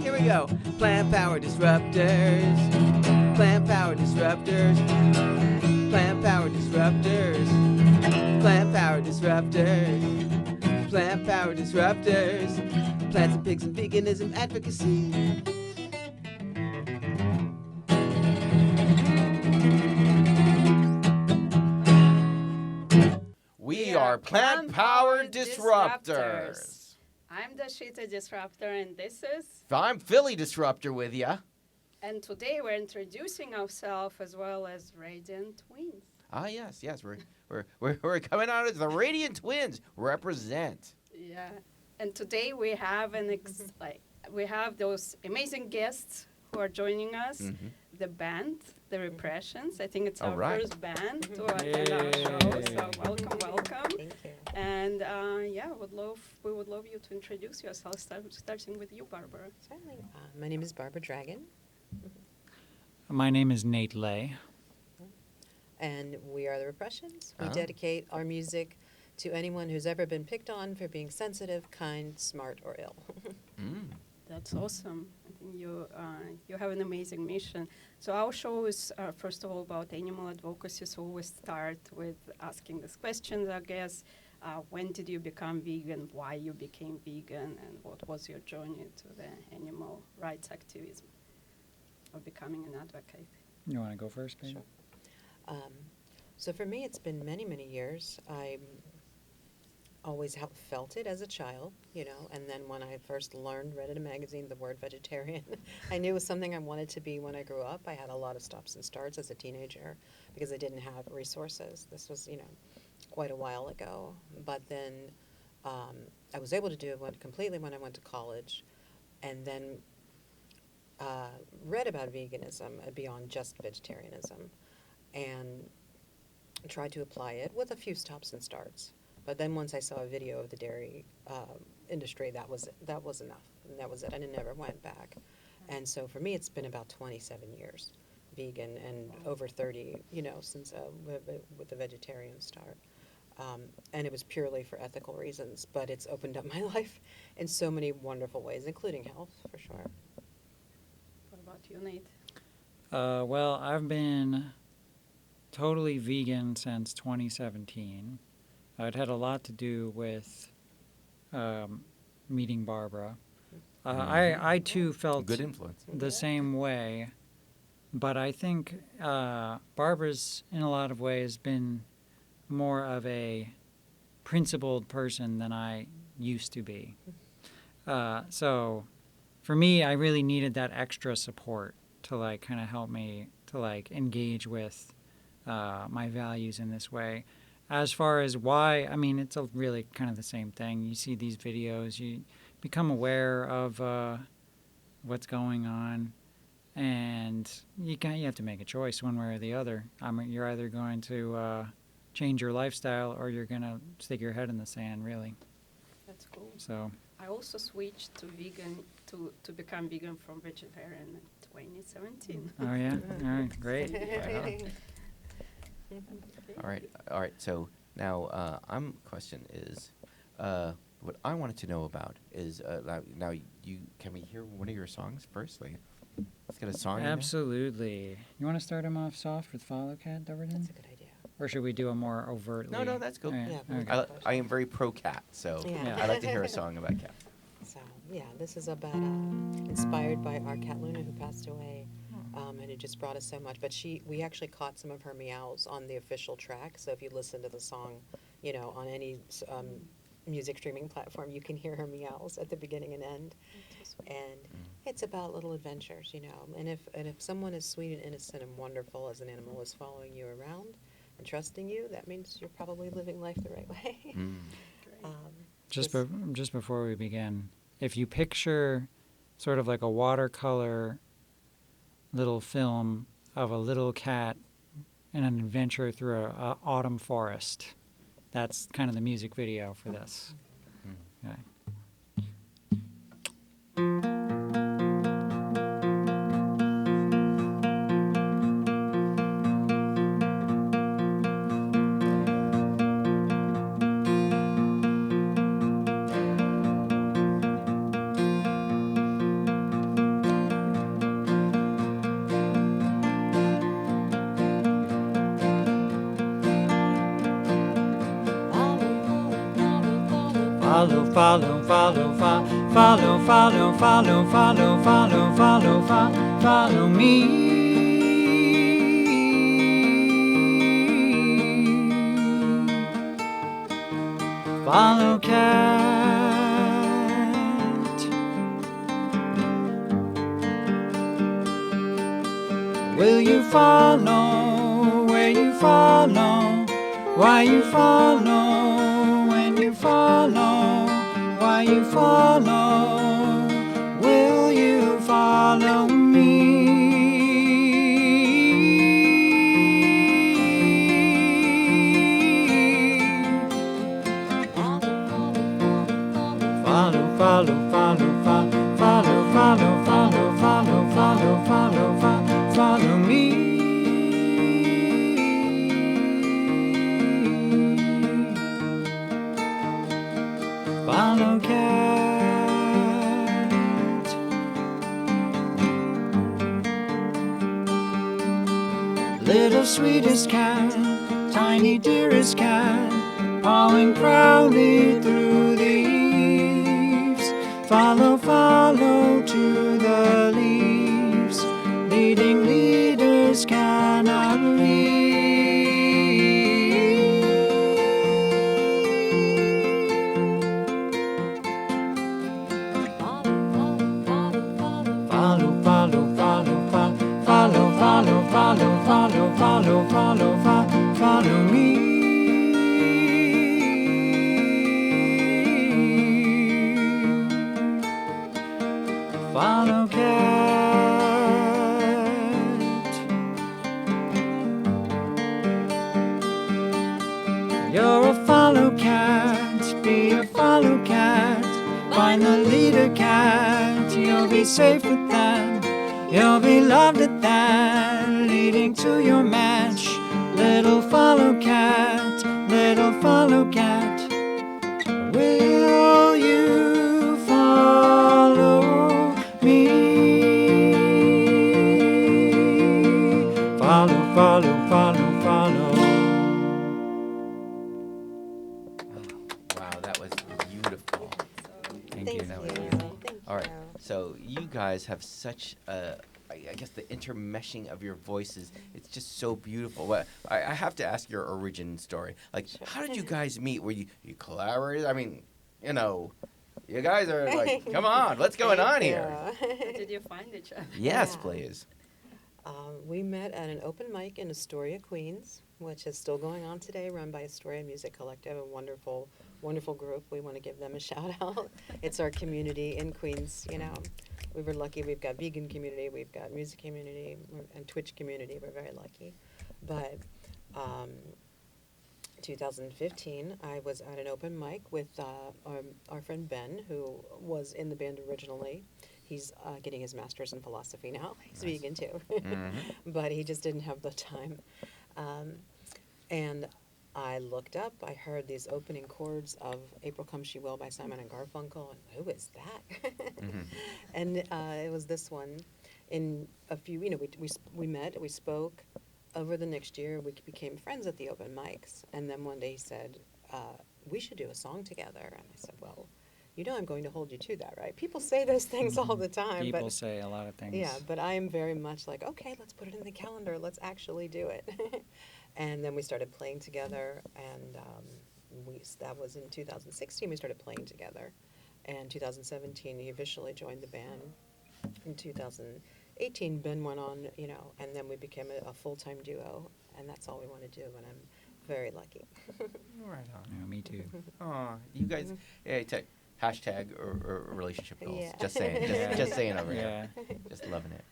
Here we go. Plant power disruptors. Plant power disruptors. Plant power disruptors. Plant power disruptors. Plant power disruptors. Plants and pigs and veganism advocacy. We are Plant Power Disruptors. I'm the Shita Disruptor, and this is... I'm Philly Disruptor with ya. And today we're introducing ourselves as well as Radiant Twins. Ah, yes. We're coming out as the Radiant Twins. Represent. Yeah. And today we have we have those amazing guests who are joining us. Mm-hmm. The band, the Repressions. I think it's our first band to attend our show. So welcome. Thank you. And we would love you to introduce yourself, starting with you, Barbara. Certainly. My name is Barbara Dragon. My name is Nate Lay. And we are the Repressions. We dedicate our music to anyone who's ever been picked on for being sensitive, kind, smart, or ill. That's awesome. I think you have an amazing mission. So our show is, first of all, about animal advocacy. So we start with asking these questions, I guess. When did you become vegan? Why you became vegan? And what was your journey to the animal rights activism of becoming an advocate? You want to go first, babe? Sure. So for me, it's been many, many years. I always felt it as a child, and then when I first read in a magazine the word vegetarian, I knew it was something I wanted to be when I grew up. I had a lot of stops and starts as a teenager because I didn't have resources. This was, quite a while ago. But then I was able to do it completely when I went to college, and then read about veganism beyond just vegetarianism and tried to apply it with a few stops and starts. But then once I saw a video of the dairy industry, that was enough, and that was it, and it never went back. And so for me, it's been about 27 years vegan, and over 30, since with the vegetarian start. And it was purely for ethical reasons, but it's opened up my life in so many wonderful ways, including health, for sure. What about you, Nate? Well, I've been totally vegan since 2017. It had a lot to do with meeting Barbara. I too felt good influence. the same way, but I think Barbara's in a lot of ways been more of a principled person than I used to be. So for me, I really needed that extra support to kind of help me to engage with my values in this way. As far as why, I mean, it's really kind of the same thing. You see these videos, you become aware of what's going on, and you have to make a choice one way or the other. I mean, you're either going to change your lifestyle or you're going to stick your head in the sand, really. That's cool. So I also switched to vegan to become vegan from vegetarian in 2017. Oh, yeah? All right, great. All right. So now, question is, what I wanted to know about is now can we hear one of your songs first? Let's get a song. Absolutely. You want to start them off soft with Follow Cat, Overton? That's a good idea. Or should we do a more overtly? No, that's cool. Right, Yeah, okay. I am very pro cat, so Yeah. I like to hear a song about cat. So, this is about, inspired by our cat Luna, who passed away, and it just brought us so much. But we actually caught some of her meows on the official track, so if you listen to the song, on any music streaming platform, you can hear her meows at the beginning and end. And it's about little adventures, and if someone as sweet and innocent and wonderful as an animal is following you around and trusting you, that means you're probably living life the right way. Just before we begin, if you picture sort of like a watercolor little film of a little cat in an adventure through an autumn forest, that's kind of the music video for this. Okay. Follow, follow, follow, follow, follow, follow, follow, follow, follow, follow, follow me. Follow cat. Will you follow where you follow? Why you follow when you follow? Why you follow? Will you follow me? Follow, follow, follow, follow, follow, follow, follow, follow, follow, follow, follow, follow me. Follow cat. Little sweetest cat, tiny dearest cat, pawing proudly through the eaves. Follow, follow to the leaves, leading leaders cannot leave. Follow, follow, follow, follow, follow, follow, follow, follow, follow, follow, follow, follow me. Follow cat. You're a follow cat, be a follow cat. Find the leader cat, you'll be safe with them. You'll be loved at that, leading to your match. Little follow cat, little follow cat. Will you follow me? Follow, follow, follow, follow. Wow, that was beautiful. Thank you. That was you. beautiful. Thank All right, you. so you guys have such a, I guess the intermeshing of your voices, it's just so beautiful. What I have to ask your origin story. Like, Sure. how did you guys meet? Were you collaborated? I mean, you know, you guys are like, come on, what's going on here? How did you find each other? Yes, Yeah. please. We met at an open mic in Astoria, Queens, which is still going on today, run by Astoria Music Collective, a wonderful, wonderful group. We want to give them a shout out. It's our community in Queens, you know. We were lucky. We've got vegan community, we've got music community, and Twitch community. We're very lucky. But 2015, I was at an open mic with our friend Ben, who was in the band originally. He's getting his master's in philosophy now. He's Nice. vegan too, Mhm. but he just didn't have the time. And I looked up. I heard these opening chords of "April Come She Will" by Simon and Garfunkel, and who is that? Mhm. And it was this one. In a few, you know, we met, we spoke. Over the next year, we became friends at the open mics. And then one day he said, we should do a song together. And I said, well, you know I'm going to hold you to that, right? People say those things all the time. People but say a lot of things. yeah, but I am very much like, okay, let's put it in the calendar. Let's actually do it. And then we started playing together. And that was in 2016, we started playing together. And 2017, he officially joined the band. In 2018, Ben went on, you know, and then we became a full-time duo, and that's all we want to do, and I'm very lucky. Right on. Yeah, me too. Aw, you guys, yeah, hashtag or relationship goals. Yeah. Just saying, Yeah. just saying over here. Yeah. Just loving it.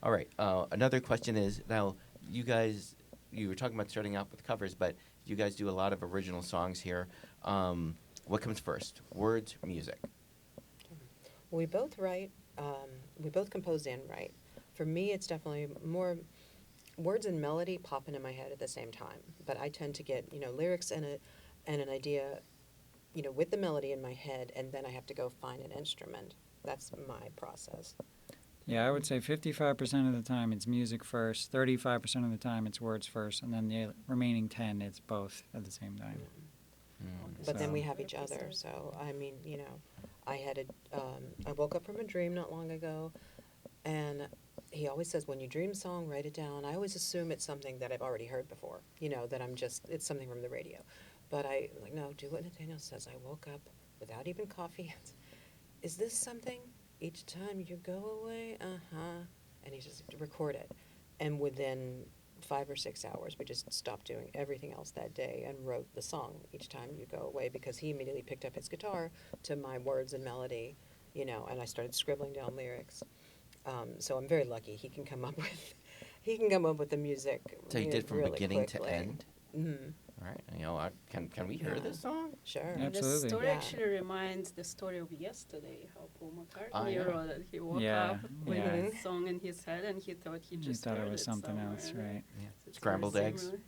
All right. Another question is, now, you guys, you were talking about starting out with covers, but you guys do a lot of original songs here. What comes first, words, music? We both write, we both compose and write. For me, it's definitely more words and melody pop into my head at the same time, but I tend to get, you know, lyrics and an idea, you know, with the melody in my head, and then I have to go find an instrument. That's my process. Yeah, I would say 55% of the time it's music first, 35% of the time it's words first, and then the remaining 10 it's both at the same time. Mm. But then So- we have each other. So, I mean, you know, I woke up from a dream not long ago, and he always says, when you dream a song, write it down. I always assume it's something that I've already heard before, you know, that it's something from the radio. But no, do what Nathaniel says. I woke up without even coffee. Is this something? Each time you go away, and he just record it. And within 5 or 6 hours, we just stopped doing everything else that day and wrote the song each time you go away, because he immediately picked up his guitar to my words and melody, you know, and I started scribbling down lyrics. So I'm very lucky. He can come up with the music. So you did from really beginning quickly. to end. Mm-hmm. All right. You know, can we hear Yeah. this song? Sure. Yeah. The Absolutely. story Yeah. actually reminds the story of yesterday, how Paul McCartney yeah. wrote it. He woke Yeah, up with yeah. this song in his head, and he thought he You just thought it heard was something else, somewhere. right? Yeah. So it's very Scrambled eggs. similar.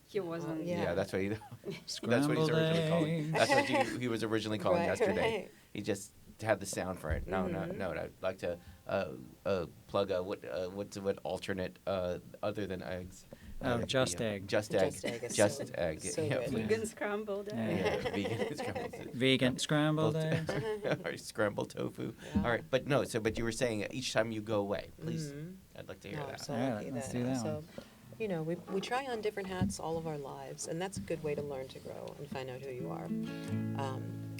He wasn't. Yeah. Yeah, that's what that's what he's Scrambled originally calling. eggs. That's what he was originally calling Right, yesterday. right. He just had the sound for it. No, Mhm. no. I'd like to plug what alternate other than eggs. Oh, Just Egg. Just egg. Just Egg is Just so- egg. so yeah, good. please. Vegan scrambled Yeah. egg. Yeah, vegan scrambled. Vegan scrambled eggs. Or scrambled tofu. Yeah. All right, but no. But you were saying each time you go away, please. Mhm. I'd like to hear No, I'm that. so Yeah, lucky let's that. do that so, one. you know, we try on different hats all of our lives, and that's a good way to learn to grow and find out who you are.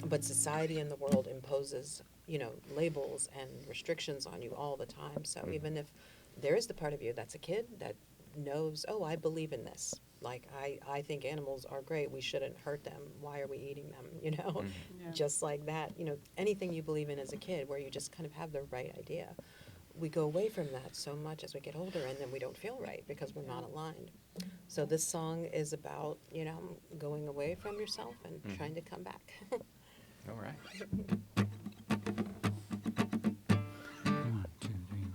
But society and the world imposes, you know, labels and restrictions on you all the time. So Mhm. even if there is the part of you that's a kid that knows, oh, I believe in this. Like, I think animals are great. We shouldn't hurt them. Why are we eating them? You know, Mhm. Yeah. just like that. You know, anything you believe in as a kid where you just kind of have the right idea. We go away from that so much as we get older, and then we don't feel right because we're not aligned. So this song is about, you know, going away from yourself and Mhm. trying to come back. All right. 1, 2, 3,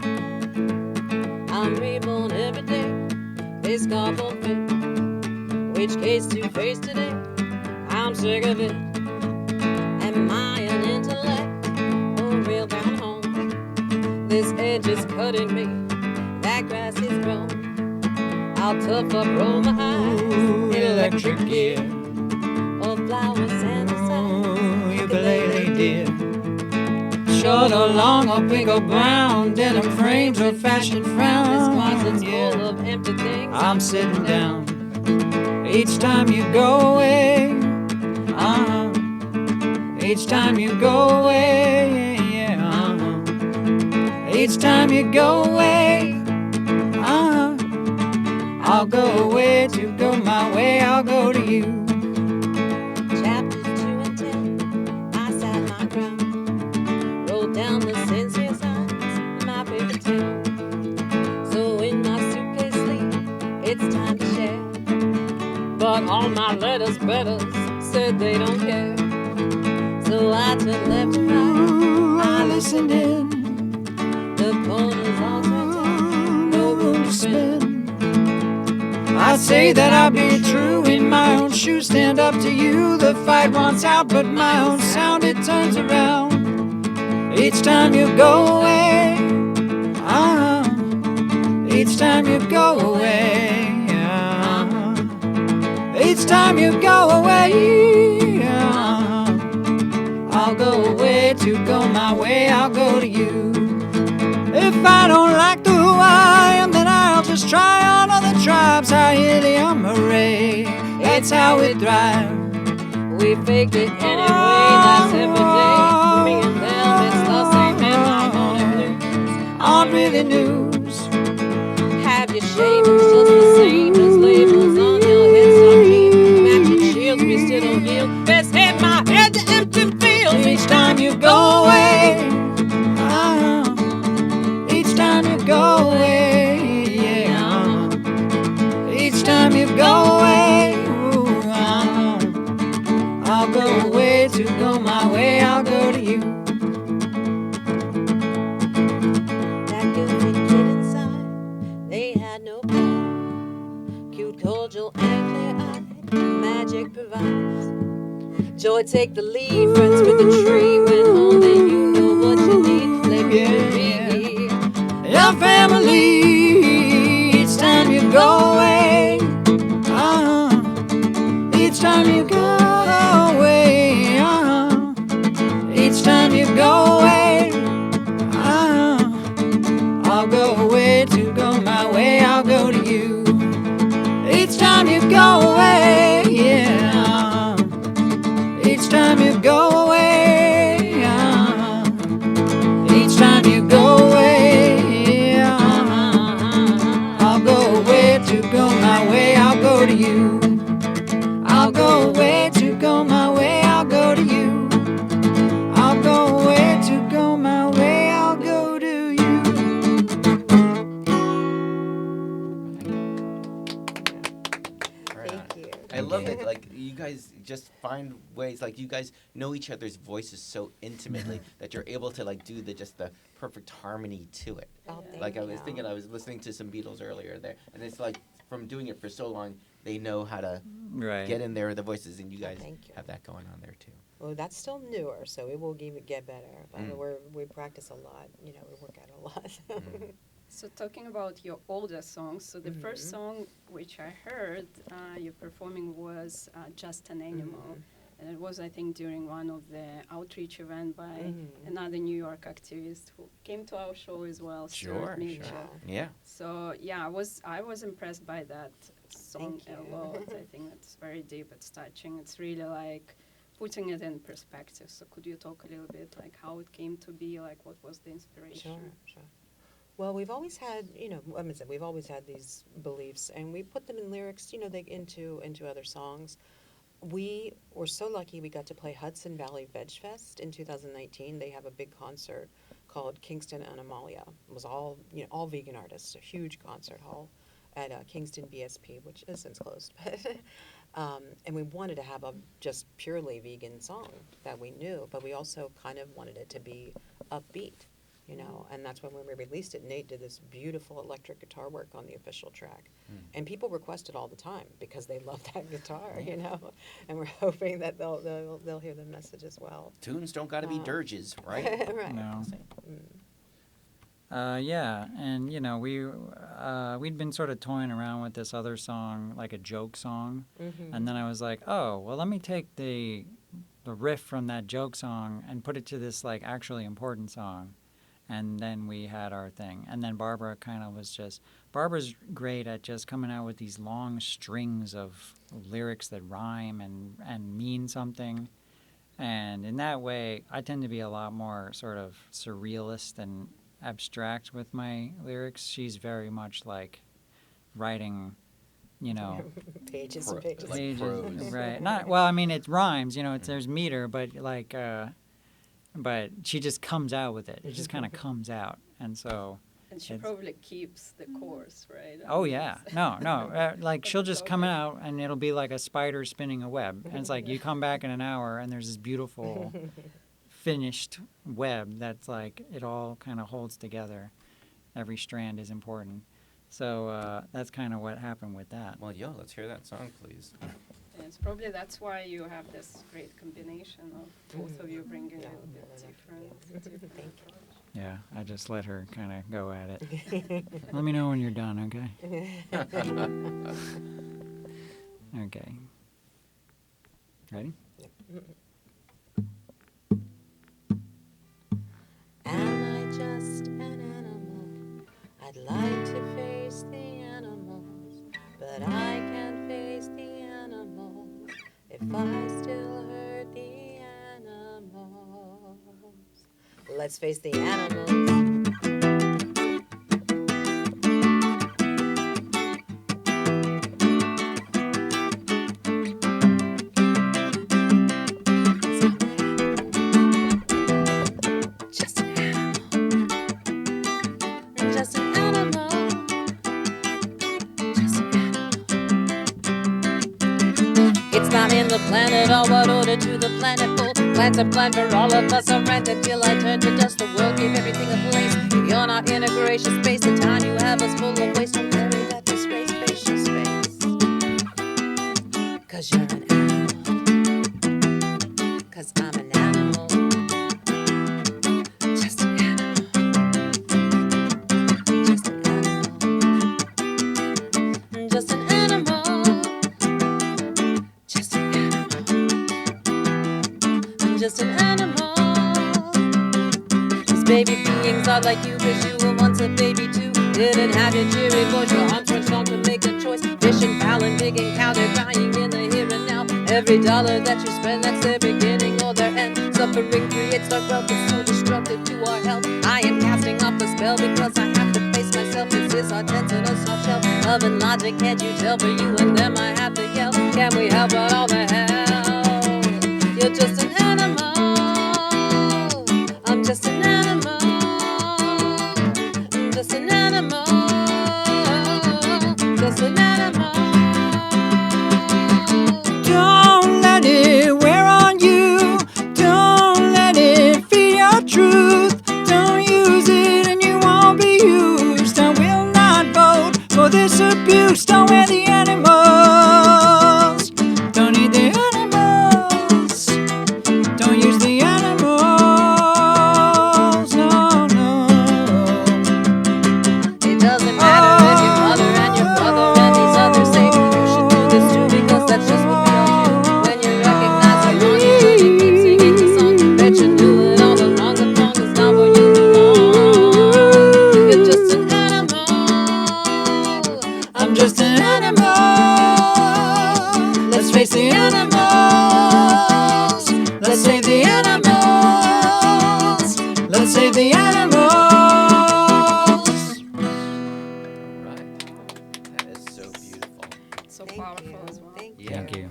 go. I'm reborn every day. This couple fit. Which case to face today? I'm sick of it. Am I an intellect or real down home? This edge is cutting me. That grass is grown. I'll tough up, roll my eyes. Electric gear. Or flowers and the signs. Ukulele dear. Short or long or pink or brown, denim frames or fashion This frown. closet's Yeah. full of empty things. I'm sitting down each time you go away. Each time you go away. Yeah. Each time you go away. I'll go away to go my way. I'll go to you. Chapters 2 and 10, I sat my ground, wrote down the sincere signs, my favorite town. So in my suitcase sleep, it's time to share. But all my letters, betters, said they don't care. So I turned left and right, I listened in. the corners all turned out, no room to spin. I say that I'll be true in my own shoes, stand up to you. The fight wants out, but my own sound, it turns around. Each time you go away, each time you go away, each time you go away, I'll go away to go my way, I'll go to you. If I don't like the who I am, then I'll just try on other tribes. I hear the array, it's how we thrive. We fake it anyway, that's every day. Me and them, it's the same headline on the news. On really news. Have your shavings just the same as labels on your head? Some keep matching shields, we still don't heal. Best hit my head to empty fields. Each time you go away, each time you go away, yeah. Each time you go away, ooh, I'll go away to go my way, I'll go to you. That goofy kid inside, they had no plan. Cute, cordial, and clear-eyed, magic provides. Joy, take the lead, friends with the tree. Went home, then you know what you need. Let me be here. Your family. go away, each time you go away, each time you go away, I'll go away to go my way, I'll go to you. Each time you go away, yeah, each time you go away, each time you go away, I'll go away to go my way, I'll go to you. I'll go away to go my way, I'll go to you. I'll go away to go my way, I'll go to you. Right on. Thank you. I love it. Like, you guys just find ways, like, you guys know each other's voices so intimately that you're able to, like, do the perfect harmony to it. Oh, thank Like, I was you. thinking, I was listening to some Beatles earlier there, and it's like, from doing it for so long, they know how to Right. get in there with the voices, and you guys thank you. have that going on there, too. Well, that's still newer, so it will get better. But Mm. we practice a lot. You know, we work at it a lot. So talking about your older songs, so the first song which I heard you performing was Just an Animal. And it was, I think, during one of the outreach event by another New York activist who came to our show as well, Stuart Mitchell. sure. Yeah. So yeah, I was impressed by that song Thank a you. lot. I think it's very deep, it's touching. It's really like putting it in perspective. So could you talk a little bit like how it came to be, like what was the inspiration? Sure. Well, we've always had, we've always had these beliefs, and we put them in lyrics, into other songs. We were so lucky we got to play Hudson Valley Veg Fest in 2019. They have a big concert called Kingston Animalia. It was all vegan artists, a huge concert hall at Kingston BSP, which is since closed. And we wanted to have a just purely vegan song that we knew, but we also kind of wanted it to be upbeat. And that's when we released it, Nate did this beautiful electric guitar work on the official track. And people request it all the time because they love that guitar, and we're hoping that they'll hear the message as well. Tunes don't got to be dirges, right? Right. No. Yeah, and we'd been sort of toying around with this other song, like a joke song, and then I was like, oh, well, let me take the riff from that joke song and put it to this like actually important song, and then we had our thing. And then Barbara's great at just coming out with these long strings of lyrics that rhyme and mean something. And in that way, I tend to be a lot more sort of surrealist and abstract with my lyrics. She's very much like writing, Pages and pages. Like pages, prose. right? Not well. I mean, it rhymes. There's meter, but like, but she just comes out with it. It just kind of comes out, and so. And she probably keeps the course, right? Oh yeah, no. Like she'll just come out, and it'll be like a spider spinning a web, and it's like you come back in an hour, and there's this beautiful, finished web that's like it all kind of holds together. Every strand is important. So that's kind of what happened with that. Well, let's hear that song, please. And it's probably that's why you have this great combination of both of you bringing a little bit different. Thank you. Yeah, I just let her kind of go at it. Let me know when you're done, okay? Okay. Ready? Am I just an animal? I'd like to face the animals, but I can't face the animals if I still hurt the animals. Let's face the animals. Just an animal. Just an animal. Just an animal. It's not in the plan at all. What order to the planet full? Plans a plan for all of us. I ran until I turned to dust. The world gave everything a place. If you're not in a gracious space, the time you have is full of waste. Don't carry that disgrace, spacious space. 'Cause you're an animal. 'Cause I'm an animal. Just an animal. Just an animal. just an animal. These baby beings are like you, cause you were once a baby too. Didn't have your cheery voice, your arms weren't strong to make a choice. Fishing, fowling, digging, cow, they're crying in the here and now. Every dollar that you spend, that's their beginning or their end. Suffering creates dark wealth, it's so destructive to our health. I am casting off a spell because I have to face myself. This is our tense and a soft shell. Love and logic, can't you tell? For you and them I have to yell. Can we help but all the hell? You're just an animal. I'm just an animal. I'm just an animal. Just an animal. Don't let it wear on you. Don't let it feed your truth. Don't use it and you won't be used. I will not vote for this abuse. Don't wear the animals. Don't eat the animals. Don't use the animals. No, no. It doesn't matter if your mother and your brother and these others say you should do this too, because that's just what we all do. When you recognize the wrong, you should keep singing the song. Bet you knew it all along, the wrong is not where you belong. You're just an animal. I'm just an animal. Let's face the animals. Let's save the animals. Let's save the animals. Right. That is so beautiful. So Thank powerful you. as well. Thank you. Yeah, Thank you.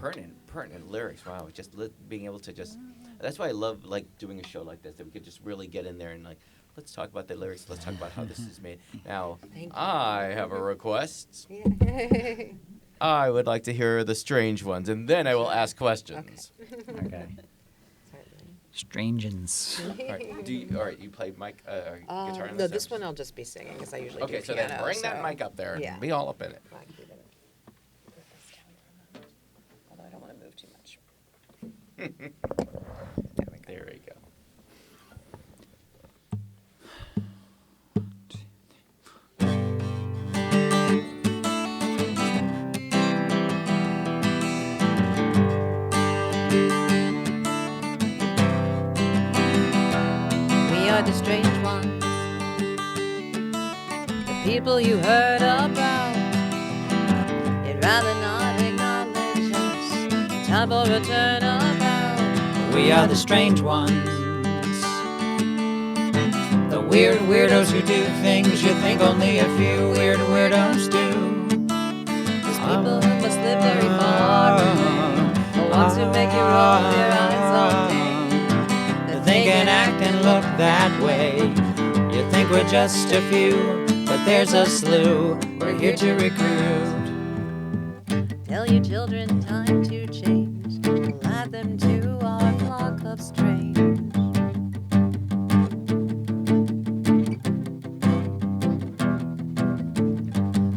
pertinent lyrics. Wow, just being able to just. That's why I love like doing a show like this, that we could just really get in there and like, let's talk about the lyrics. Let's talk about how this is made. Now, Thank you. I have a request. Yay. I would like to hear the strange ones, and then I will ask questions. Okay. Certainly. Strangens. All right, all right, you play mic, guitar. on No, this episode? one I'll just be singing because I usually Okay, do so piano. then bring that so- mic up there Yeah. and be all up in it. I'll keep it. Although I don't want to move too much. There we go. There we go. We are the strange ones, the people you heard about. You'd rather not acknowledge us. Time for a turnabout. We are the strange ones. The weird weirdos who do things you think only a few weird weirdos do. Those people who must live very far away, the ones who make you roll your eyes all day. That think and act and look that way. You think we're just a few, but there's a slew. We're here to recruit. Tell your children time to change. We'll add them to our flock of strange.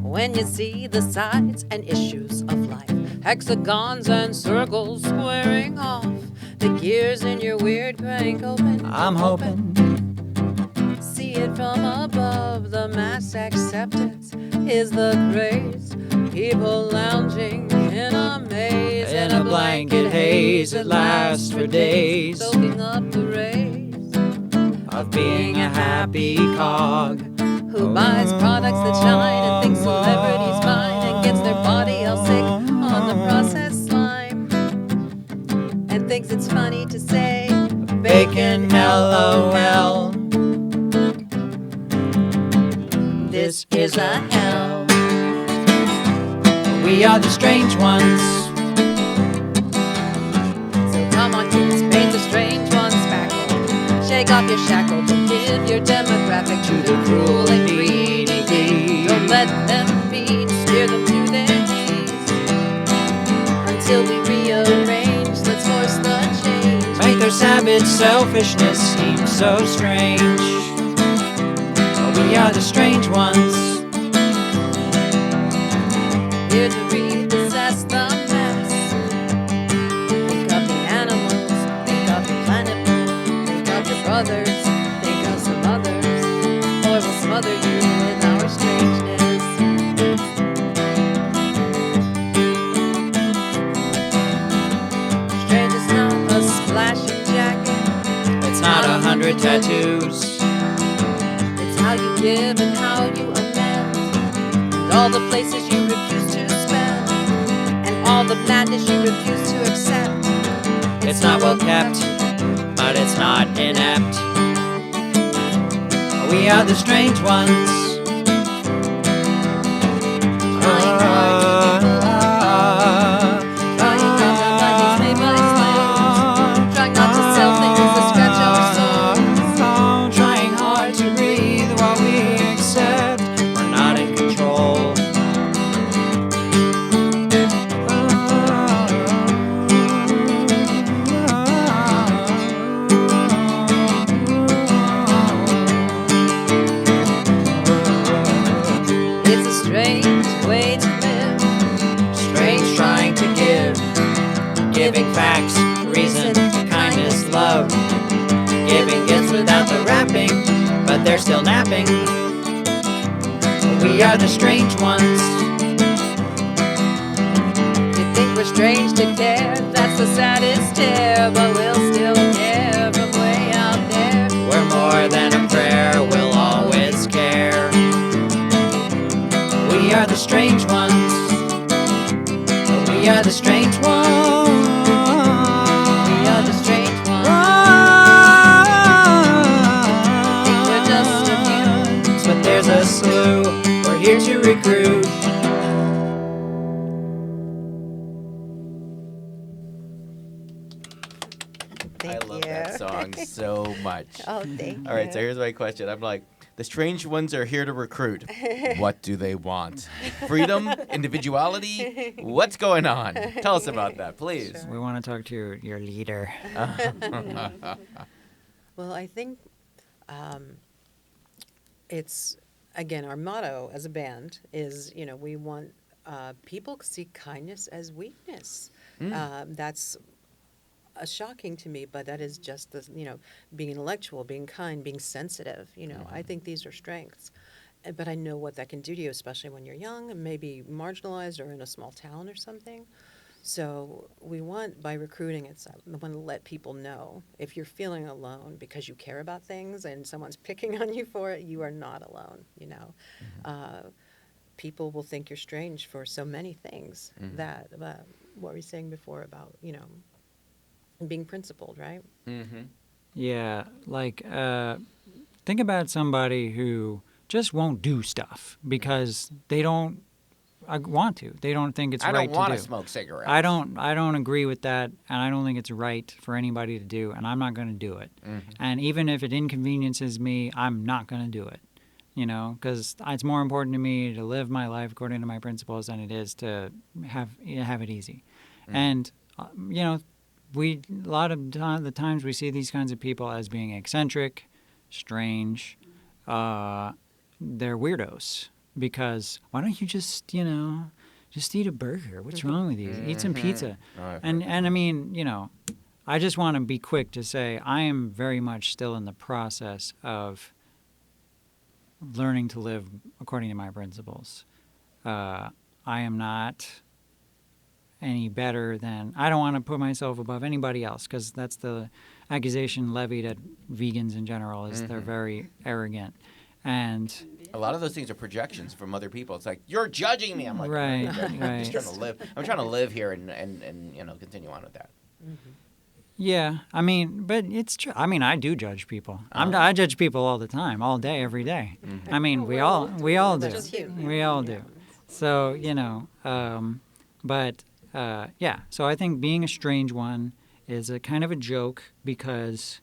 When you see the sides and issues of life, hexagons and circles squaring off, the gears in your weird crank open. I'm hoping See it from above, the mass acceptance is the craze. People lounging in a maze, in a blanket haze that lasts for days, soaking up the rays. of being a happy cog. Who buys products that shine and thinks celebrities fine and gets their body all sick on the processed slime and thinks it's funny to say Bacon LOL. this is a hell. We are the strange ones. So come on kids, paint the strange ones spackle. Shake off your shackles and give your demographic to the cruel and greedy. Don't let them feed, steer them to their knees. Until we rearrange, let's force the change. Make their savage selfishness seem so strange. We are the strange ones. Here to repossess the mess. Think of the animals, think of the planet, think of your brothers, think of some others, or we'll smother you with our strangeness. Strange is not a splashing jacket. 100 tattoos. It's how you give and how you amend, and all the places you refuse to spend, and all the madness you refuse to accept. It's not well kept, but it's not inept. We are the strange ones. Trying hard to be polite, trying not to bodies made by slaves, trying not to sell things that scratch our souls. Trying hard to breathe while we accept we're not in control. It's a strange way to live, Strange trying to give, giving facts, reason, kindness, love. Giving gifts without the wrapping, but they're still napping. We are the strange ones. You think we're strange to care, that's the saddest tear, but we'll still care from way out there. We're more than a prayer, we'll always care. We are the strange ones. We are the strange ones. We are the strange ones. Think we're just a few. But there's a slew. We're here to recruit. Thank I love you. that song so much. Oh, thank you. All right, so here's my question. I'm like, the strange ones are here to recruit. What do they want? Freedom? Individuality? What's going on? Tell us about that, please. We want to talk to your leader. Well, I think it's, again, our motto as a band is, we want people to see kindness as weakness. That's shocking to me, but that is just the, being intellectual, being kind, being sensitive. I think these are strengths. But I know what that can do to you, especially when you're young and maybe marginalized or in a small town or something. So we want, by recruiting, we want to let people know if you're feeling alone because you care about things and someone's picking on you for it, you are not alone, People will think you're strange for so many things that, what were you saying before about, being principled, right? Mm-hmm. Yeah, like, think about somebody who just won't do stuff because they don't want to. They don't think it's I right don't to do. want to smoke cigarettes. I don't agree with that, and I don't think it's right for anybody to do, and I'm not going to do it. And even if it inconveniences me, I'm not going to do it. Because it's more important to me to live my life according to my principles than it is to have it easy. And a lot of the times we see these kinds of people as being eccentric, strange. They're weirdos because why don't you just eat a burger? What's wrong with you? Eat some pizza. And I mean, I just want to be quick to say I am very much still in the process of learning to live according to my principles. I am not any better than, I don't want to put myself above anybody else because that's the accusation levied at vegans in general is they're very arrogant. And a lot of those things are projections from other people. It's like, you're judging me. I'm like, Right, I'm right. just trying to live. I'm trying to live here and continue on with that. yeah, I mean, but it's true. I mean, I do judge people. I judge people all the time, all day, every day. I mean, we all do. Just you. We all do. So, yeah. So I think being a strange one is a kind of a joke because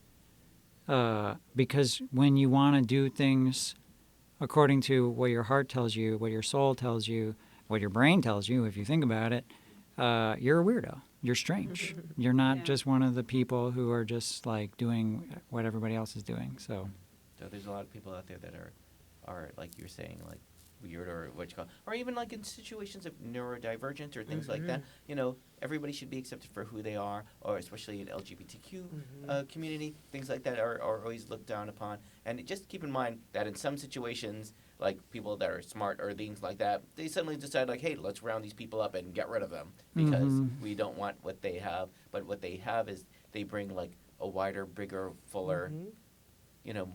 when you want to do things according to what your heart tells you, what your soul tells you, what your brain tells you, if you think about it, you're a weirdo. You're strange. You're not just one of the people who are just like doing what everybody else is doing. So there's a lot of people out there that are like you're saying, like weird or what you call, or even like in situations of neurodivergent or things like that. Everybody should be accepted for who they are, or especially in LGBTQ community, things like that are always looked down upon. And just keep in mind that in some situations, like people that are smart or things like that, they suddenly decide like, hey, let's round these people up and get rid of them because we don't want what they have. But what they have is they bring like a wider, bigger, fuller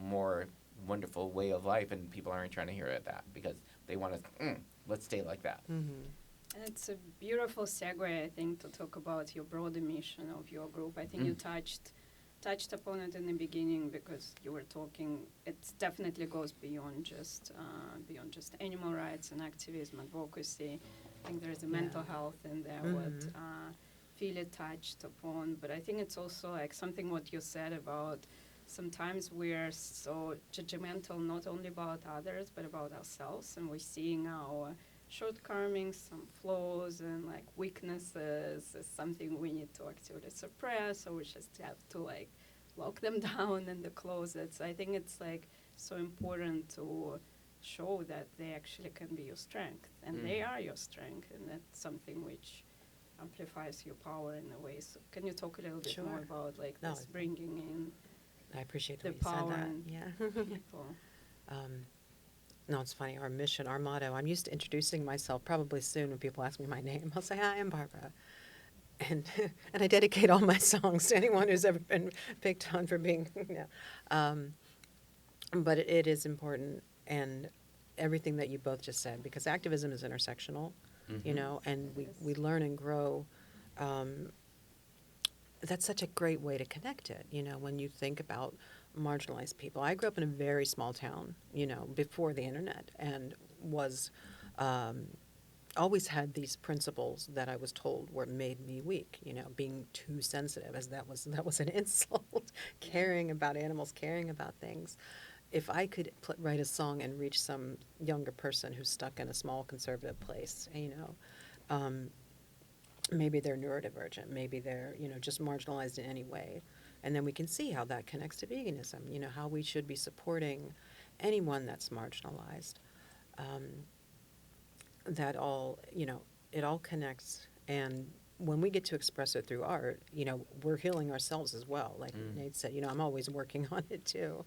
more wonderful way of life, and people aren't trying to hear that because they want to, let's stay like that. Mm-hmm. And it's a beautiful segue, I think, to talk about your broader mission of your group. I think you touched upon it in the beginning because you were talking. It definitely goes beyond just animal rights and activism, advocacy. I think there's a mental health in there. What Philly touched upon, but I think it's also like something what you said about. Sometimes we're so judgmental, not only about others but about ourselves, and we're seeing our shortcomings, some flaws, and like weaknesses is something we need to actually suppress, or we just have to like lock them down in the closets. I think it's like so important to show that they actually can be your strength, and they are your strength, and that's something which amplifies your power in a way. So can you talk a little bit more about like this bringing in I appreciate the the way you said power that. and Yeah. people? No, it's funny. Our mission, our motto. I'm used to introducing myself. Probably soon, when people ask me my name, I'll say, "Hi, I'm Barbara," and and I dedicate all my songs to anyone who's ever been picked on for being. But it is important, and everything that you both just said, because activism is intersectional, and we learn and grow. That's such a great way to connect it, when you think about marginalized people. I grew up in a very small town, before the internet, and was always had these principles that I was told were made me weak, being too sensitive, as that was an insult, caring about animals, caring about things. If I could write a song and reach some younger person who's stuck in a small conservative place, maybe they're neurodivergent, maybe they're, just marginalized in any way. And then we can see how that connects to veganism, how we should be supporting anyone that's marginalized. That all, it all connects. And when we get to express it through art, we're healing ourselves as well. Like Nate said, I'm always working on it too.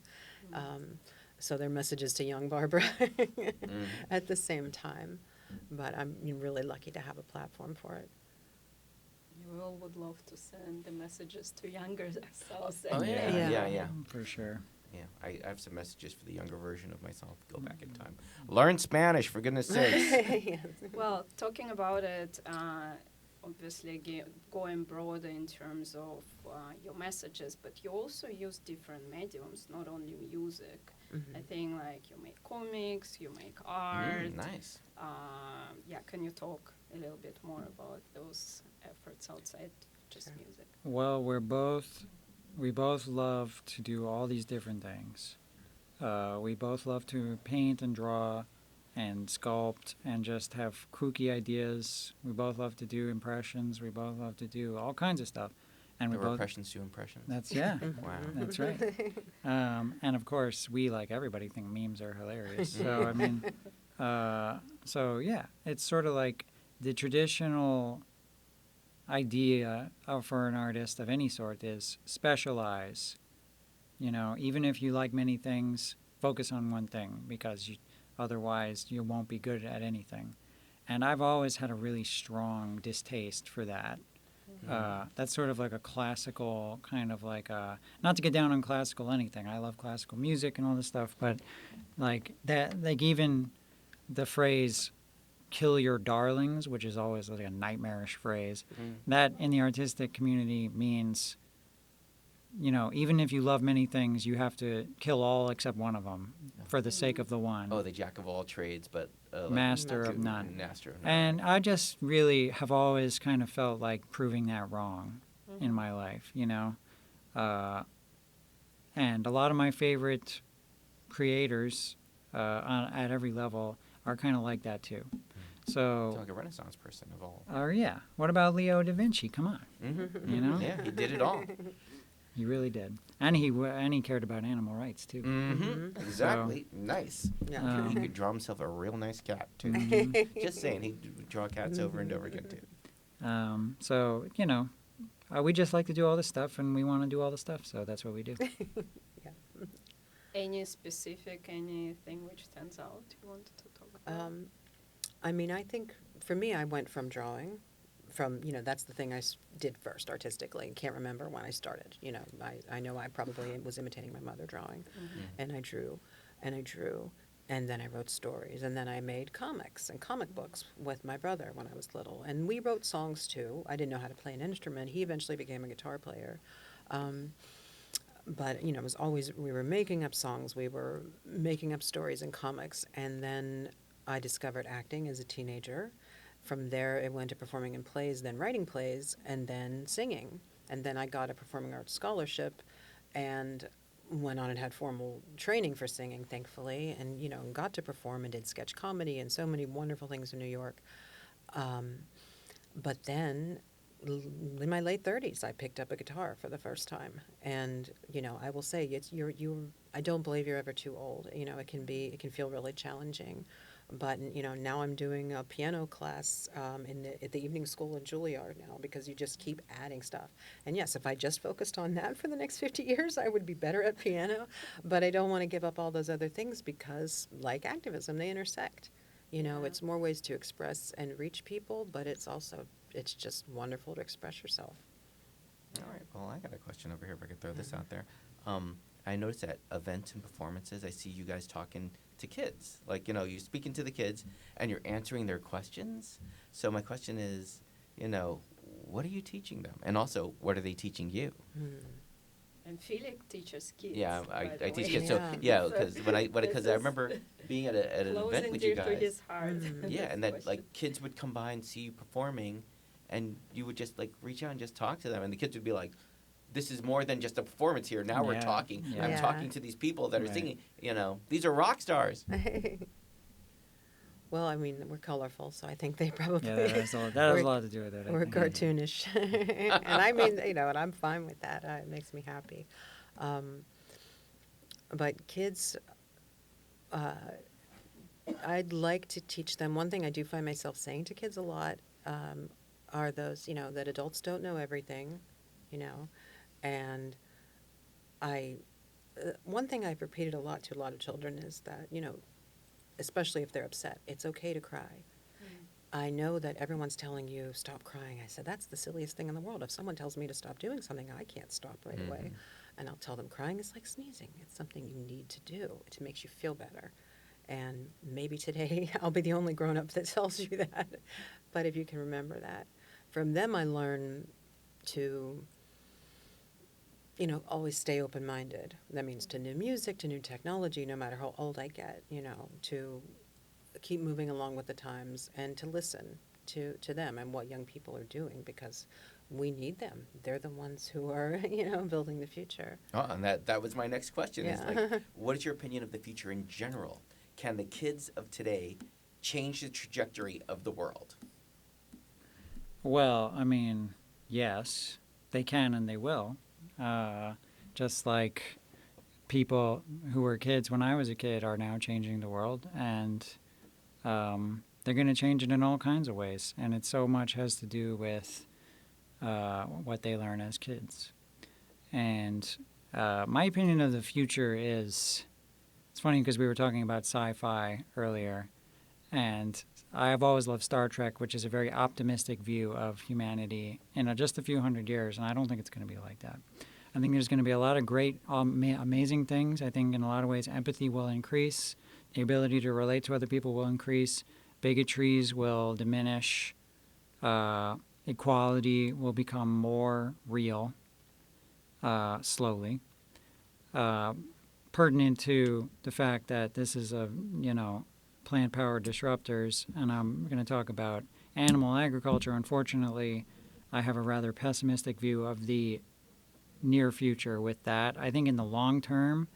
So there are messages to young Barbara at the same time. But I'm really lucky to have a platform for it. We all would love to send the messages to younger selves. Oh, yeah. For sure. Yeah, I have some messages for the younger version of myself. Go back in time. Learn Spanish, for goodness sakes. Well, talking about it, obviously going broader in terms of your messages, but you also use different mediums, not only music. I think like you make comics, you make art. Nice. Can you talk a little bit more about those efforts outside just music? Well, we both love to do all these different things. We both love to paint and draw and sculpt and just have kooky ideas. We both love to do impressions. We both love to do all kinds of stuff. And The we both Repressions do impressions. That's Wow. that's right. And of course, we, like everybody, think memes are hilarious. So I mean, it's sort of like the traditional idea for an artist of any sort is specialize. Even if you like many things, focus on one thing, because otherwise you won't be good at anything. And I've always had a really strong distaste for that. That's sort of like a classical kind of like not to get down on classical anything. I love classical music and all this stuff, but like that, like even the phrase "kill your darlings," which is always like a nightmarish phrase, that in the artistic community means, even if you love many things, you have to kill all except one of them for the sake of the one. Oh, the jack of all trades, but Master of none. Master of none. And I just really have always kind of felt like proving that wrong in my life, and a lot of my favorite creators at every level are kind of like that too. So, like a Renaissance person of all. What about Leo da Vinci? Come on, Yeah, he did it all. He really did, and he cared about animal rights too. Exactly. Nice. Yeah. He could draw himself a real nice cat too. Just saying, he'd draw cats over and over again too. We just like to do all this stuff, and we want to do all the stuff, so that's what we do. Anything which stands out you wanted to talk about? I think for me, I went from drawing from, that's the thing I did first artistically. Can't remember when I started. I know I probably was imitating my mother drawing, and I drew, and I drew, and then I wrote stories, and then I made comics and comic books with my brother when I was little, and we wrote songs too. I didn't know how to play an instrument. He eventually became a guitar player. But it was always, we were making up songs, we were making up stories and comics, and then I discovered acting as a teenager. From there, it went to performing in plays, then writing plays, and then singing. And then I got a performing arts scholarship and went on and had formal training for singing, thankfully, and, got to perform and did sketch comedy and so many wonderful things in New York. But then, in my late 30s, I picked up a guitar for the first time. And, I will say, I don't believe you're ever too old. It can feel really challenging. But, now I'm doing a piano class at the evening school in Juilliard now, because you just keep adding stuff. And yes, if I just focused on that for the next 50 years, I would be better at piano. But I don't want to give up all those other things because, like activism, they intersect. It's more ways to express and reach people, but it's just wonderful to express yourself. All right. Well, I got a question over here if I could throw this out there. I noticed at events and performances, I see you guys talking to kids. Like, you're speaking to the kids and you're answering their questions. So my question is, what are you teaching them? And also, what are they teaching you? And Felix teaches kids. Yeah, I by the teach way. kids. So, because I remember being at an event with you Close and dear to guys. his heart. Yeah, and This then, question. kids would come by and see you performing, and you would just, reach out and just talk to them. And the kids would be like, this is more than just a performance here. Now we're Yeah, talking. yeah. I'm Yeah. talking to these people that are Right. singing. These are rock stars. Well, I mean, we're colorful, so I think they probably Yeah, that has a lot to do with it. I we're think. cartoonish. And I mean, and I'm fine with that. It makes me happy. But kids, I'd like to teach them. One thing I do find myself saying to kids a lot are those, that adults don't know everything, and one thing I've repeated a lot to a lot of children is that, especially if they're upset, it's okay to cry. I know that everyone's telling you, stop crying. I said, that's the silliest thing in the world. If someone tells me to stop doing something, I can't stop right away. And I'll tell them crying is like sneezing. It's something you need to do. It makes you feel better. And maybe today I'll be the only grown-up that tells you that. But if you can remember that. From them I learn to, always stay open-minded. That means to new music, to new technology, no matter how old I get, to keep moving along with the times and to listen to them and what young people are doing, because we need them. They're the ones who are, building the future. Oh, and that was my next question. Is Yeah. what is your opinion of the future in general? Can the kids of today change the trajectory of the world? Well, I mean, yes, they can and they will. Just like people who were kids when I was a kid are now changing the world, and they're going to change it in all kinds of ways. And it so much has to do with what they learn as kids. And my opinion of the future is, it's funny because we were talking about sci-fi earlier, and I've always loved Star Trek, which is a very optimistic view of humanity in just a few hundred years, and I don't think it's going to be like that. I think there's going to be a lot of great, amazing things. I think in a lot of ways empathy will increase, the ability to relate to other people will increase, bigotries will diminish, equality will become more real, slowly. Pertinent to the fact that this is a, plant-powered disruptors, and I'm going to talk about animal agriculture. Unfortunately, I have a rather pessimistic view of the near future with that. I think in the long term,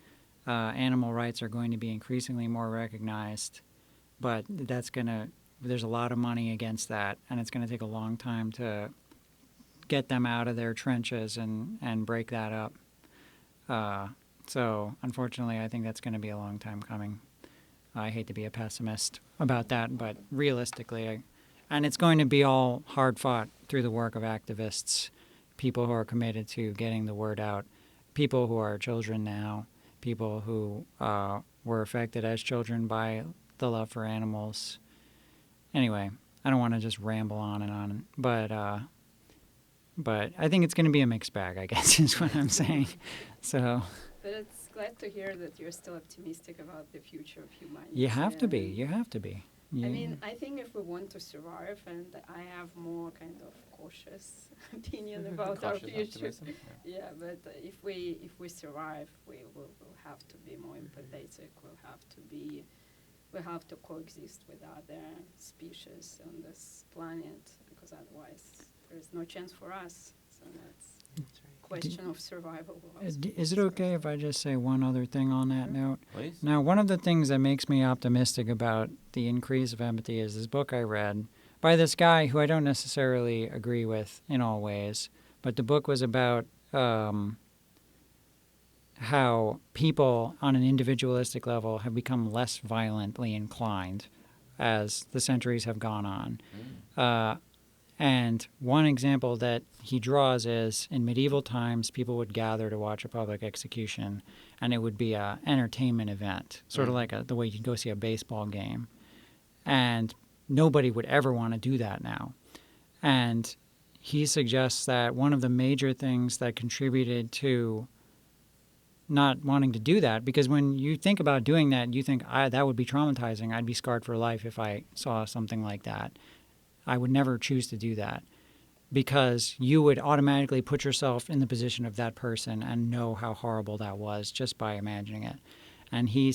animal rights are going to be increasingly more recognized, but there's a lot of money against that, and it's going to take a long time to get them out of their trenches and break that up. So unfortunately, I think that's going to be a long time coming. I hate to be a pessimist about that, but realistically, and it's going to be all hard fought through the work of activists, people who are committed to getting the word out, people who are children now, people who were affected as children by the love for animals. Anyway, I don't want to just ramble on and on, but I think it's going to be a mixed bag, I guess, is what I'm saying. So But it's glad to hear that you're still optimistic about the future of humanity. you have to be. and- You have to be. I mean, I think if we want to survive, and I have more kind of cautious opinion about our Cautious future. optimism, yeah. Yeah, but if we survive, we will have to be more empathetic. We'll have to coexist with other species on this planet, because otherwise there is no chance for us. So that's That's right. question of survival. Is it okay if I just say one other thing on that note? Please. Now, one of the things that makes me optimistic about the increase of empathy is this book I read by this guy who I don't necessarily agree with in all ways, but the book was about how people on an individualistic level have become less violently inclined as the centuries have gone on. And one example that he draws is in medieval times, people would gather to watch a public execution, and it would be an entertainment event, sort of like the way you'd go see a baseball game. And nobody would ever want to do that now. And he suggests that one of the major things that contributed to not wanting to do that, because when you think about doing that, you think, that would be traumatizing. I'd be scarred for life if I saw something like that. I would never choose to do that, because you would automatically put yourself in the position of that person and know how horrible that was just by imagining it. And he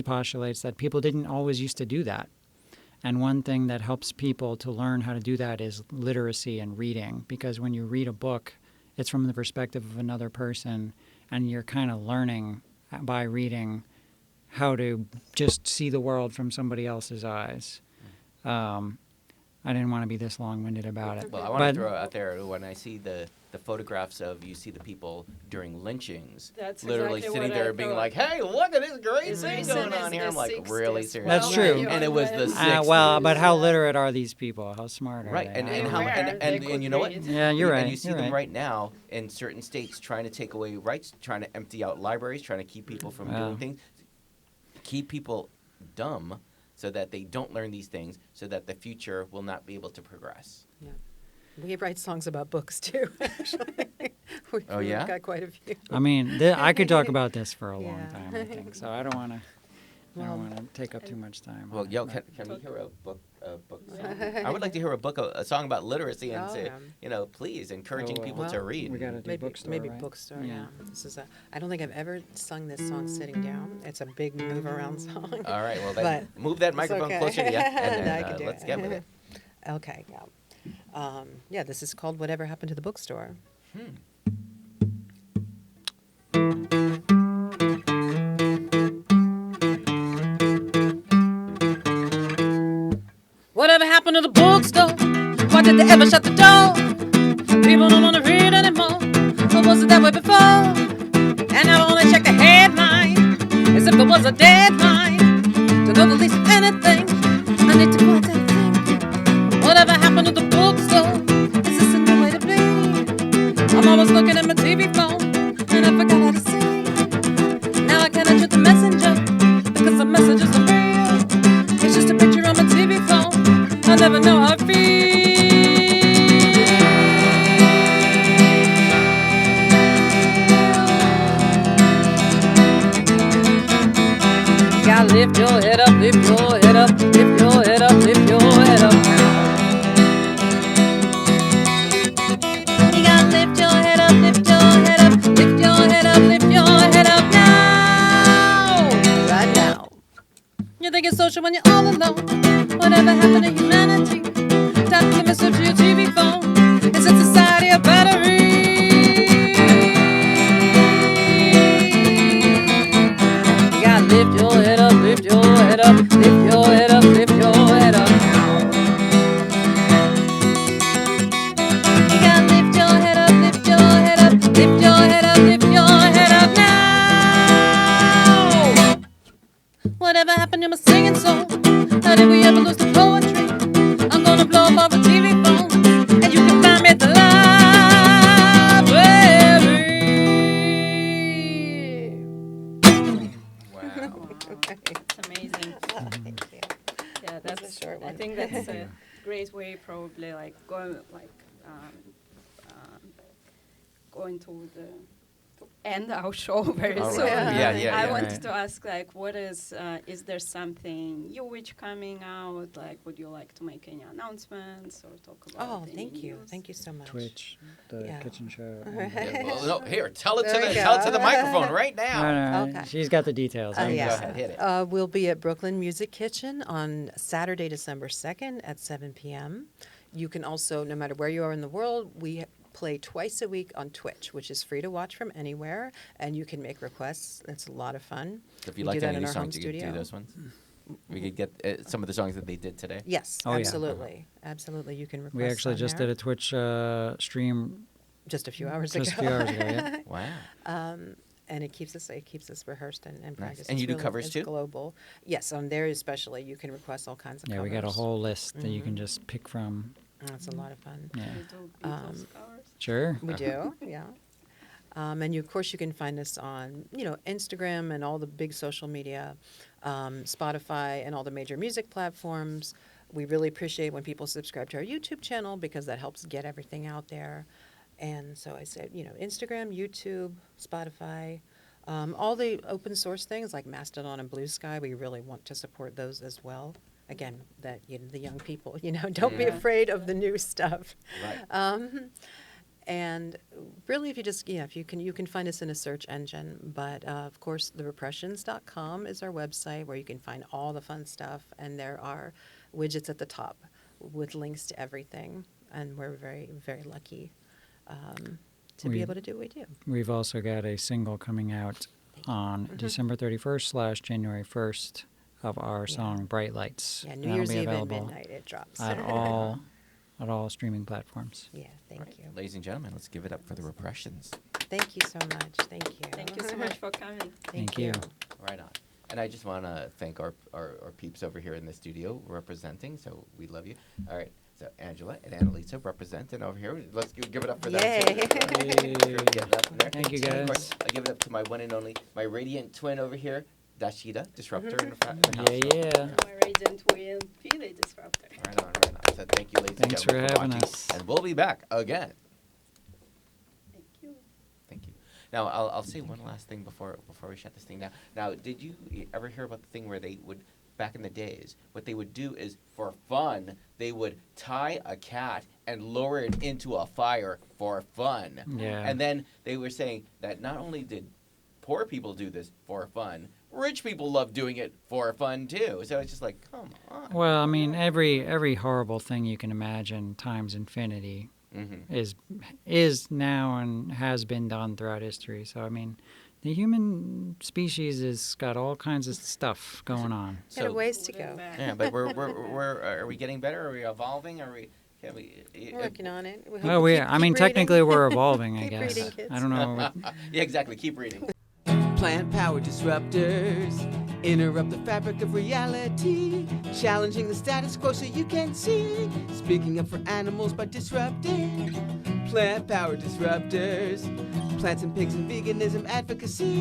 postulates that people didn't always used to do that. And one thing that helps people to learn how to do that is literacy and reading, because when you read a book, it's from the perspective of another person, and you're kind of learning by reading how to just see the world from somebody else's eyes. I didn't want to be this long-winded about it. Well, I want to throw out there, when I see the photographs you see the people during lynchings, That's literally exactly sitting what I there being thought. like, hey, look at this great As thing recent going as on here. the I'm like, 60s. really serious? That's true. And it was the Well, 60s. Well, but how Yeah. literate are these people? How smart are Right, they? and, I and don't how know. and you know what? Yeah, you're right. And you see you're them right. right now in certain states trying to take away rights, trying to empty out libraries, trying to keep people from doing things, keep people dumb so that they don't learn these things, so that the future will not be able to progress. Yeah. We write songs about books too, actually. We've yeah? got quite a few. I mean, I could talk about this for a long Yeah. time, I think. So I don't want to. I Well- don't want to take up too much time. Well, on yo, it, can we hear a book song? I would like to hear a song about literacy and Oh, say, yeah. Please encouraging Oh, people to well, read. we got to do bookstore, maybe right? bookstore. Yeah. Yeah. This is I don't think I've ever sung this song sitting down. It's a big move around song. All right, well then But move that it's microphone okay. closer to you, and I then can do let's it. get with it. Okay. Yeah. Yeah. This is called "Whatever Happened to the Bookstore." Whatever happened to the bookstore? Why did they ever shut the door? People don't want to read anymore. Or was it that way before? And I only check the headline as if there was a deadline to know the least of anything. I need to go and think. Whatever happened to the bookstore? Is this a new way to be? I'm always looking at my TV phone and I forgot how to see. Now I can't answer the messenger because the message isn't real. It's just a picture on my TV phone. I never know how I feel. You gotta lift your head up, lift your head up, lift your head up, lift your head up. You gotta lift your head up, lift your head up, lift your head up, lift your head up now. Right now. You think it's social when you're all alone. Whatever happened to humanity? Time to give a switch to your TV phone. Is it society or battery? You gotta lift your head up, lift your head up, lift your head up, lift your head up. You gotta lift your head up, lift your head up, lift your head up, lift your head up now. Whatever happened to my singing soul? How did we ever lose the poetry? I'm gonna blow up all the TV phones, and you can find me at the library. Wow. It's amazing. Thank you. Yeah, That's a that's short I one. think that's great way, probably like going to end our show very All soon. right. Yeah, I yeah. wanted Right. to ask, like, what is there something huge coming out? Like, would you like to make any announcements or talk about? Oh, any thank you. news? Thank you so much. Twitch, the Yeah. kitchen show. Yeah, well, no, here, tell it There we tell it to go. the microphone right now. No, Okay. she's got the details. Oh, I'm yeah. Go just- ahead, hit it. We'll be at Brooklyn Music Kitchen on Saturday, December 2nd at 7 p.m. You can also, no matter where you are in the world, we play twice a week on Twitch, which is free to watch from anywhere, and you can make requests. It's a lot of fun. So if you We like do that any in new our home songs, you could do studio. those ones. We could get some of the songs that they did today. Yes, Oh, yeah. absolutely. Absolutely. You can request We actually on just there. did a Twitch stream Just a few hours just a ago. few hours ago. Yeah. Wow. And it keeps us rehearsed and practiced. And you It's do covers it's too? global. Yes, on there especially, you can request all kinds of Yeah, covers. we got a whole list that you can Mhm. just pick from. That's a lot of fun. Yeah. We do Beatles covers. Sure. We do, yeah. And of course, you can find us on, Instagram and all the big social media, Spotify and all the major music platforms. We really appreciate when people subscribe to our YouTube channel because that helps get everything out there. And so I said, Instagram, YouTube, Spotify, all the open source things like Mastodon and Blue Sky, we really want to support those as well. Again, that the young people, don't be Yeah. afraid of the new stuff. Right. And really, if you just, if you can find us in a search engine. But of course, therepressions.com is our website where you can find all the fun stuff. And there are widgets at the top with links to everything. And we're very, very lucky to be We- able to do what we do. We've also got a single coming out on December 31st / January 1st of our Yeah. song Bright Lights. Yeah, New That'll Year's be Eve at available midnight it drops. at all streaming platforms. Yeah, thank Right. you. Ladies and gentlemen, let's give it up for the Repressions. Thank you so much. Thank you. Thank you so much for coming. Thank you. Right on. And I just want to thank our peeps over here in the studio representing, so we love you. All right, so Angela and Annalisa representing over here. Let's give it up for them. too. Yay. Give it up there. Thank you, And of guys. course, I give it up to my one and only, my radiant twin over here, Dashida, Disruptor. in the Yeah. My radiant twin, PPD Disruptor. Right on. So thank you, ladies and Thanks gentlemen, for having watching. us. And we'll be back again. Thank you. Thank you. Now, I'll say one last thing before we shut this thing down. Now, did you ever hear about the thing where they would, back in the days, what they would do is, for fun, they would tie a cat and lower it into a fire for fun. Yeah. And then they were saying that not only did poor people do this for fun, rich people love doing it for fun too. So it's just like, come on. Well, I mean, every horrible thing you can imagine times infinity Mm-hmm. is now and has been done throughout history. So I mean, the human species has got all kinds of stuff going on. Got a ways to go. Yeah, but we're are we getting better? Are we evolving? Are we? Can we? Working on it. We hope Well, you keep reading. technically we're evolving, I Keep guess. reading, kids. I don't know. Yeah, exactly. Keep reading. Plant power disruptors interrupt the fabric of reality, challenging the status quo so you can see. Speaking up for animals by disrupting. Plant power disruptors, plants and pigs and veganism advocacy.